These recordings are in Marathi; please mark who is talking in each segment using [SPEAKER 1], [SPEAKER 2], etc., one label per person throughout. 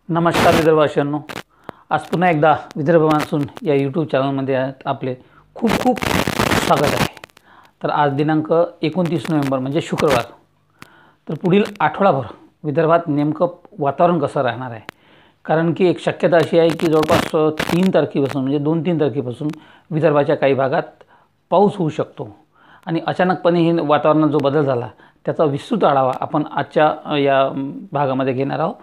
[SPEAKER 1] नमस्कार विदर्भवासियांनो, आज पुन्हा एकदा विदर्भ मान्सून या यूट्यूब चॅनलमध्ये आपले खूप खूप स्वागत आहे। तर आज दिनांक 29 नोव्हेंबर म्हणजे शुक्रवार। तर पुढील आठवडाभर विदर्भात नेमकं वातावरण कसं राहणार आहे, कारण की एक शक्यता अशी आहे की जवळपास 3 तारखेपासून म्हणजे 2-3 तारखेपासून विदर्भाच्या काही भागात पाऊस होऊ शकतो आणि अचानकपणे हे वातावरणात जो बदल झाला त्याचा विस्तृत आढावा आपण आजच्या या भागामध्ये घेणार आहोत।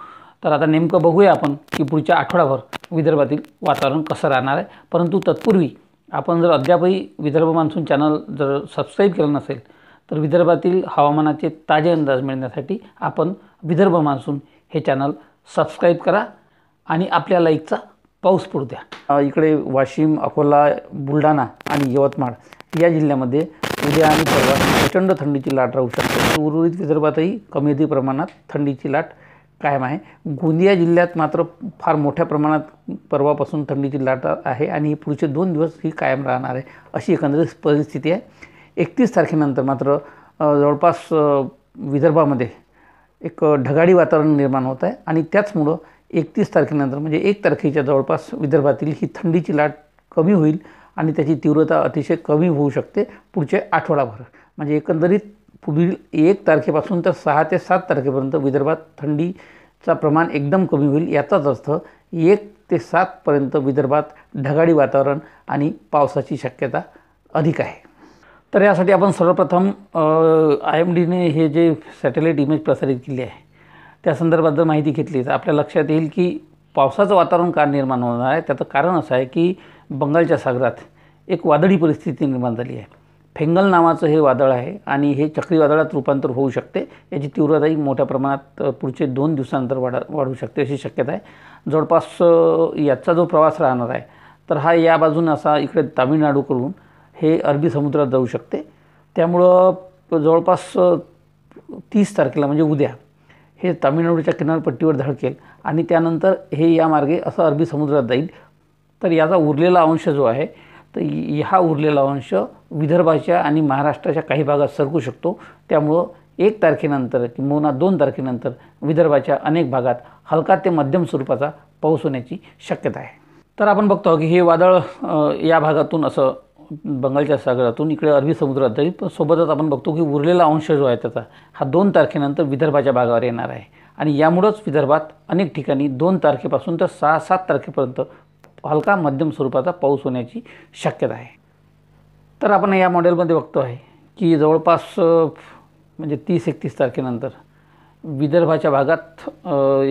[SPEAKER 1] तर आता नेमकं बघूया आपण की पुढच्या आठवडाभर विदर्भातील वातावरण कसं राहणार आहे। परंतु तत्पूर्वी आपण जर अद्यापही विदर्भ मान्सून चॅनल जर सबस्क्राइब केलं नसेल तर विदर्भातील हवामानाचे ताजे अंदाज मिळण्यासाठी आपण विदर्भ मान्सून हे चॅनल सबस्क्राइब करा आणि आपल्या लाईकचा पाऊस पडू द्या। इकडे वाशिम, अकोला, बुलढाणा आणि यवतमाळ या जिल्ह्यामध्ये उद्या आणि परवा प्रचंड थंडीची लाट राहू शकते। उर्वरित विदर्भातही कमी अधिक प्रमाणात थंडीची लाट कायम आहे। गोंदिया जिल्ह्यात मात्र फार मोठ्या प्रमाणात परवापासून थंडीची लाट आहे आणि पुढचे 2 दिवस ही कायम राहणार आहे, अशी एकंदरीत परिस्थिती आहे। 31 तारखेनंतर मात्र जवळपास विदर्भामध्ये एक ढगाळी वातावरण निर्माण होत आहे आणि त्याचमुळे 31 तारखेनंतर म्हणजे 1 तारखेच्या जवळपास विदर्भातील ही थंडीची लाट कमी होईल आणि त्याची तीव्रता अतिशय कमी होऊ शकते पुढचे आठवडाभर। म्हणजे एकंदरीत पुढील 1 तारखेपासून तर 6 ते 7 तारखेपर्यंत विदर्भात थंडीचा प्रमाण एकदम कमी होईल। याचाच अर्थ 1 ते 7 पर्यंत विदर्भात ढगाळी वातावरण आणि पावसाची शक्यता अधिक आहे। तर यासाठी आपण सर्वप्रथम IMDने हे जे सॅटेलाइट इमेज प्रसारित केली आहे त्या संदर्भात जर माहिती घेतली तर आपल्या लक्षात येईल की पावसाचं वातावरण का निर्माण होणार आहे। त्याचं कारण असं आहे की बंगालच्या सागरात एक वादळी परिस्थिती निर्माण झाली आहे। फेंगल नावाचं हे वादळ आहे आणि हे चक्रीवादळात रूपांतर होऊ शकते। याची तीव्रताही मोठ्या प्रमाणात पुढचे 2 दिवसानंतर वाढू शकते अशी शक्यता आहे। जवळपास याचा जो प्रवास राहणार आहे तर हा या बाजून असा इकडे तामिळनाडूकडून हे अरबी समुद्रात जाऊ शकते। त्यामुळं जवळपास 30 तारखेला म्हणजे उद्या हे तामिळनाडूच्या किनारपट्टीवर धडकेल आणि त्यानंतर हे या मार्गे असं अरबी समुद्रात जाईल। तर याचा उरलेला अंश जो आहे तर हा उरलेला अंश विदर्भाच्या आणि महाराष्ट्राच्या काही भागात सरकू शकतो। त्यामुळं 1 तारखेनंतर किंवा 2 तारखेनंतर विदर्भाच्या अनेक भागात हलका ते मध्यम स्वरूपाचा पाऊस होण्याची शक्यता आहे। तर आपण बघतो की हे वादळ या भागातून असं बंगालच्या सागरातून इकडे अरबी समुद्रात जाईल, पण सोबतच आपण बघतो की उरलेला अंश जो आहे त्याचा हा 2 तारखेनंतर विदर्भाच्या भागावर येणार आहे आणि यामुळेच विदर्भात अनेक ठिकाणी 2 तारखेपासून तर 6-7 तारखेपर्यंत हलका मध्यम स्वरूपाचा पाऊस होण्याची शक्यता आहे। तर आपण या मॉडेलमध्ये बघतो आहे की जवळपास म्हणजे 30-31 तारखेनंतर विदर्भाच्या भागात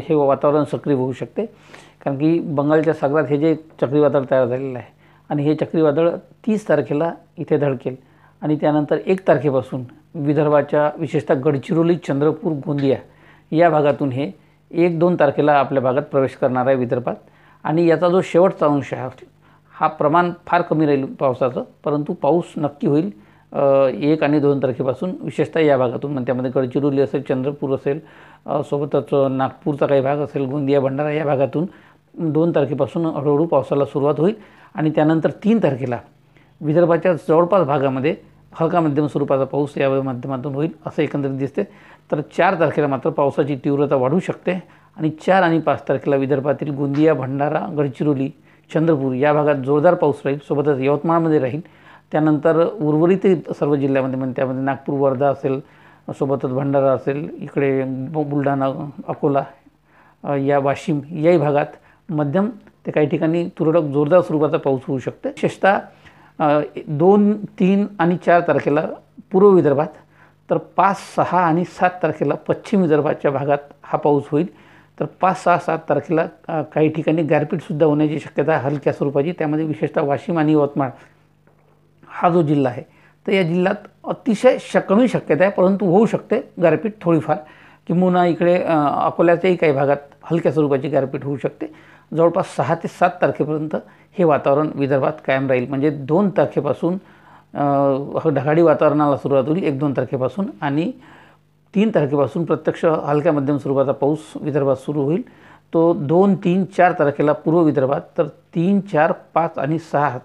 [SPEAKER 1] हे वातावरण सक्रिय होऊ शकते, कारण की बंगालच्या सागरात हे जे चक्रीवादळ तयार झालेलं आहे आणि हे चक्रीवादळ 30 तारखेला इथे धडकेल आणि त्यानंतर 1 तारखेपासून विदर्भाच्या विशेषतः गडचिरोली, चंद्रपूर, गोंदिया या भागातून हे 1-2 तारखेला आपल्या भागात प्रवेश करणार आहे विदर्भात। आणि याचा जो शेवटचा अंश आहे हा प्रमाण फार कमी राहील पावसाचं, परंतु पाऊस नक्की होईल 1 आणि 2 तारखेपासून विशेषतः या भागातून। म्हणजे त्यामध्ये गडचिरोली असेल, चंद्रपूर असेल, सोबतच नागपूरचा काही भाग असेल, गोंदिया, भंडारा या भागातून 2 तारखेपासून हळूहळू पावसाला सुरुवात होईल आणि त्यानंतर 3 तारखेला विदर्भाच्या जवळपास भागामध्ये हलका मध्यम स्वरूपाचा पाऊस या माध्यमातून होईल असं एकंदरीत दिसते। तर 4 तारखेला मात्र पावसाची तीव्रता वाढू शकते आणि 4 आणि 5 तारखेला विदर्भातील गोंदिया, भंडारा, गडचिरोली, चंद्रपूर या भागात जोरदार पाऊस राहील, सोबतच यवतमाळमध्ये राहील। त्यानंतर उर्वरित सर्व जिल्ह्यामध्ये म्हणजे त्यामध्ये नागपूर, वर्धा असेल, सोबतच भंडारा असेल, इकडे बुलढाणा, अकोला या वाशिम याही भागात मध्यम ते काही ठिकाणी तुरळक जोरदार स्वरूपाचा पाऊस होऊ शकते। विशेषतः 2, 3 आणि 4 तारखेला पूर्व विदर्भात, तर 5, 6 आणि 7 तारखेला पश्चिम विदर्भाच्या भागात हा पाऊस होईल। तर 5, 6, 7 तारखेला काही ठिकाणी गारपीटसुद्धा होण्याची शक्यता आहे हलक्या स्वरूपाची। त्यामध्ये विशेषतः वाशिम आणि यवतमाळ हा जो जिल्हा आहे तर या जिल्ह्यात अतिशय कमी शक्यता आहे, परंतु होऊ शकते गारपीट थोडीफार, किंवा इकडे अकोल्याच्याही काही भागात हलक्या स्वरूपाची गारपीट होऊ शकते। जवळपास 6 ते 7 तारखेपर्यंत हे वातावरण विदर्भात कायम राहील। म्हणजे 2 तारखेपासून ढगाळी वातावरणाला सुरुवात होईल 1-2 तारखेपासून आणि 3 तारखेपासून प्रत्यक्ष हलक्या मध्यम स्वरूपाचा पाऊस विदर्भात सुरू होईल। तो 2, 3, 4 तारखेला पूर्व विदर्भात, तर 3, 4, 5 आणि 6,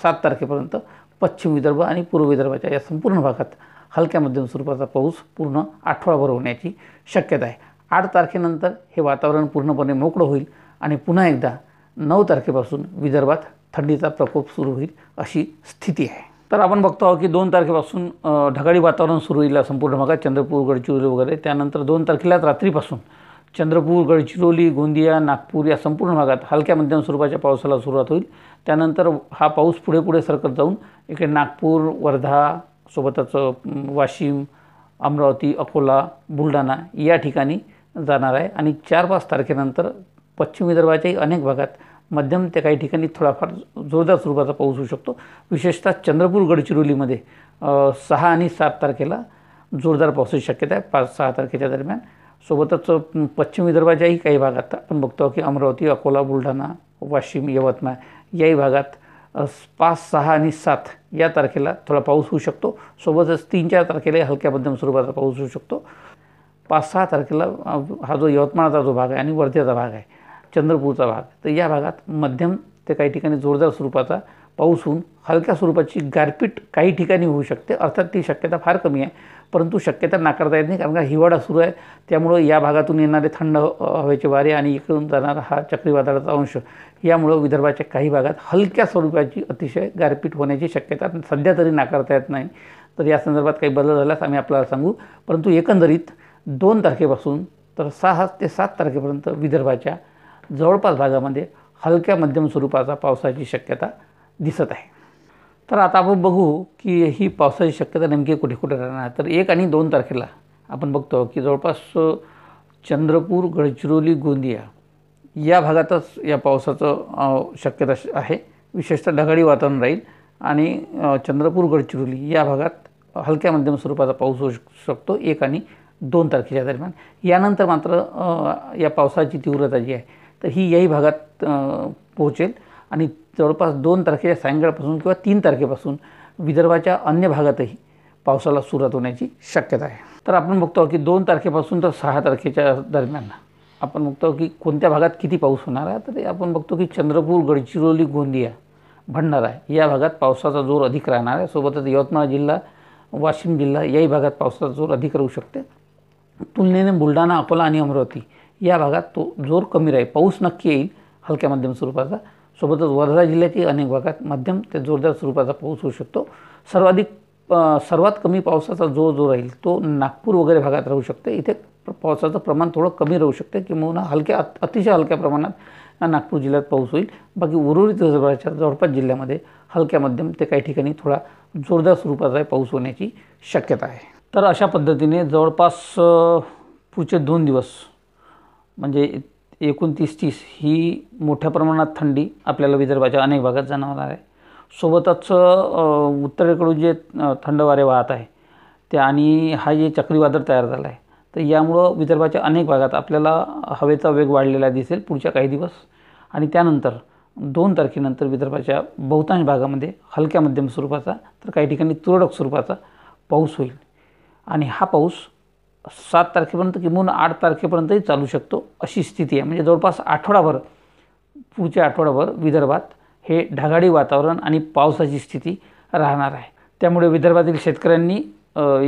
[SPEAKER 1] 7 तारखेपर्यंत पश्चिम विदर्भ आणि पूर्व विदर्भाच्या या संपूर्ण भागात हलक्या मध्यम स्वरूपाचा पाऊस पूर्ण आठवडाभर होण्याची शक्यता आहे. 8 तारखेनंतर हे वातावरण पूर्णपणे मोकळं होईल आणि पुन्हा एकदा 9 तारखेपासून विदर्भात थंडीचा प्रकोप सुरू होईल अशी स्थिती आहे. तर आपण बघतो आहोत की 2 तारखेपासून ढगाळी वातावरण सुरू होईल संपूर्ण भागात, चंद्रपूर, गडचिरोली वगैरे. त्यानंतर 2 तारखेला रात्रीपासून चंद्रपूर, गडचिरोली, गोंदिया, नागपूर या संपूर्ण भागात हलक्या मध्यम स्वरूपाच्या पावसाला सुरुवात होईल. त्यानंतर हा पाऊस पुढे पुढे सरकत जाऊन इकडे नागपूर, वर्धा, सोबतच वाशिम, अमरावती, अकोला, बुलढाणा या ठिकाणी जाणार आहे. आणि 4-5 तारखेनंतर पश्चिम विदर्भाच्याही अनेक भागात मध्यम ते काही ठिकाणी थोडाफार जोरदार स्वरूपाचा पाऊस होऊ शकतो. विशेषतः चंद्रपूर, गडचिरोलीमध्ये 6 आणि 7 तारखेला जोरदार पावसाची शक्यता आहे, 5-6 तारखेच्या दरम्यान. सोबतच पश्चिम विदर्भाच्याही काही भागात आपण बघतो की अमरावती, अकोला, बुलढाणा, वाशिम, यवतमाळ याही भागात 5, 6 आणि 7 या तारखेला थोडा पाऊस होऊ शकतो. सोबतच 3-4 तारखेला हलक्या मध्यम स्वरूपाचा पाऊस होऊ शकतो. 5-6 तारखेला हा जो यवतमाळचा जो भाग आहे आणि वर्धेचा भाग आहे, चंद्रपूरचा भाग, तर या भागात मध्यम ते काही ठिकाणी जोरदार स्वरूपाचा पाऊस होऊन हलक्या स्वरूपाची गारपीट काही ठिकाणी होऊ शकते. अर्थात ती शक्यता फार कमी आहे, परंतु शक्यता नाकारता येत नाही, कारण का हिवाळा सुरू आहे. त्यामुळं या भागातून येणारे थंड हवेचे वारे आणि इकडून जाणारा हा चक्रीवादळाचा अंश यामुळं विदर्भाच्या काही भागात हलक्या स्वरूपाची अतिशय गारपीट होण्याची शक्यता सध्या तरी नाकारता येत नाही. तर या संदर्भात काही बदल झाल्यास आम्ही आपल्याला सांगू. परंतु एकंदरीत 2 तारखेपासून तर 6 ते 7 तारखेपर्यंत विदर्भाच्या जवळपास भागामध्ये हलक्या मध्यम स्वरूपाचा पावसाची शक्यता दिसत आहे. तर आता आपण बघू की ही पावसाची शक्यता नेमकी कुठे कुठे राहणार. तर 1 आणि 2 तारखेला आपण बघतो की जवळपास चंद्रपूर, गडचिरोली, गोंदिया या भागातच या पावसाचं शक्यता आहे. विशेषतः ढगाळी वातावरण राहील आणि चंद्रपूर, गडचिरोली या भागात हलक्या मध्यम स्वरूपाचा पाऊस होऊ शकतो 1 आणि 2 तारखेच्या दरम्यान. यानंतर मात्र या पावसाची तीव्रता जी आहे तर ही याही भागात पोहोचेल आणि जवळपास 2 तारखेच्या सायंकाळपासून किंवा 3 तारखेपासून विदर्भाच्या अन्य भागातही पावसाला सुरुवात होण्याची शक्यता आहे. तर आपण बघतो की 2 तारखेपासून तर 6 तारखेच्या दरम्यान आपण बघतो की कोणत्या भागात किती पाऊस होणार आहे. तर आपण बघतो की चंद्रपूर, गडचिरोली, गोंदिया, भंडारा या भागात पावसाचा जोर अधिक राहणार आहे. सोबतच यवतमाळ जिल्हा, वाशिम जिल्हा याही भागात पावसाचा जोर अधिक राहू शकते. तुलनेने बुलढाणा, अकोला आणि अमरावती या भागात तो जोर कमी राहील. पाऊस नक्की येईल हलक्या मध्यम स्वरूपाचा. सोबतच वर्धा जिल्ह्याची अनेक भागात मध्यम ते जोरदार स्वरूपाचा पाऊस होऊ शकतो. सर्वात कमी पावसाचा जो राहील तो नागपूर वगैरे भागात राहू शकते. इथे पावसाचं प्रमाण थोडं कमी राहू शकते किंवा अतिशय हलक्या प्रमाणात नागपूर जिल्ह्यात पाऊस होईल. बाकी उर्वरित विदर्भाच्या जवळपास जिल्ह्यामध्ये हलक्या मध्यम ते काही ठिकाणी थोडा जोरदार स्वरूपाचा पाऊस होण्याची शक्यता आहे. तर अशा पद्धतीने जवळपास पुढचे 2 दिवस म्हणजे 29-30 ही मोठ्या प्रमाणात थंडी आपल्याला विदर्भाच्या अनेक भागात जाणवणार आहे. सोबतच उत्तरेकडून जे थंड वारे वाहत आहे ते आणि हा जे चक्रीवादळ तयार झाला आहे तर यामुळं विदर्भाच्या अनेक भागात आपल्याला हवेचा वेग वाढलेला दिसेल पुढच्या काही दिवस. आणि त्यानंतर 2 तारखेनंतर विदर्भाच्या बहुतांश भागामध्ये हलक्या मध्यम स्वरूपाचा तर काही ठिकाणी तुरळक स्वरूपाचा पाऊस होईल. आणि हा पाऊस 7 तारखेपर्यंत किंवा 8 तारखेपर्यंतही चालू शकतो अशी स्थिती आहे. म्हणजे जवळपास पुढच्या आठवडाभर विदर्भात हे ढगाळी वातावरण आणि पावसाची स्थिती राहणार आहे. त्यामुळे विदर्भातील शेतकऱ्यांनी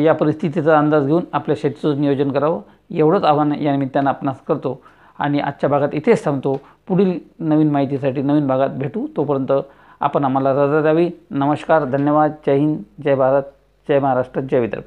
[SPEAKER 1] या परिस्थितीचा अंदाज घेऊन आपल्या शेतीचं नियोजन करावं एवढंच आव्हान या निमित्तानं आपणास करतो. आणि आजच्या भागात इथेच थांबतो. पुढील नवीन माहितीसाठी नवीन भागात भेटू. तोपर्यंत आपण आम्हाला रजा द्यावी. नमस्कार, धन्यवाद. जय हिंद, जय भारत, जय महाराष्ट्र, जय विदर्भ.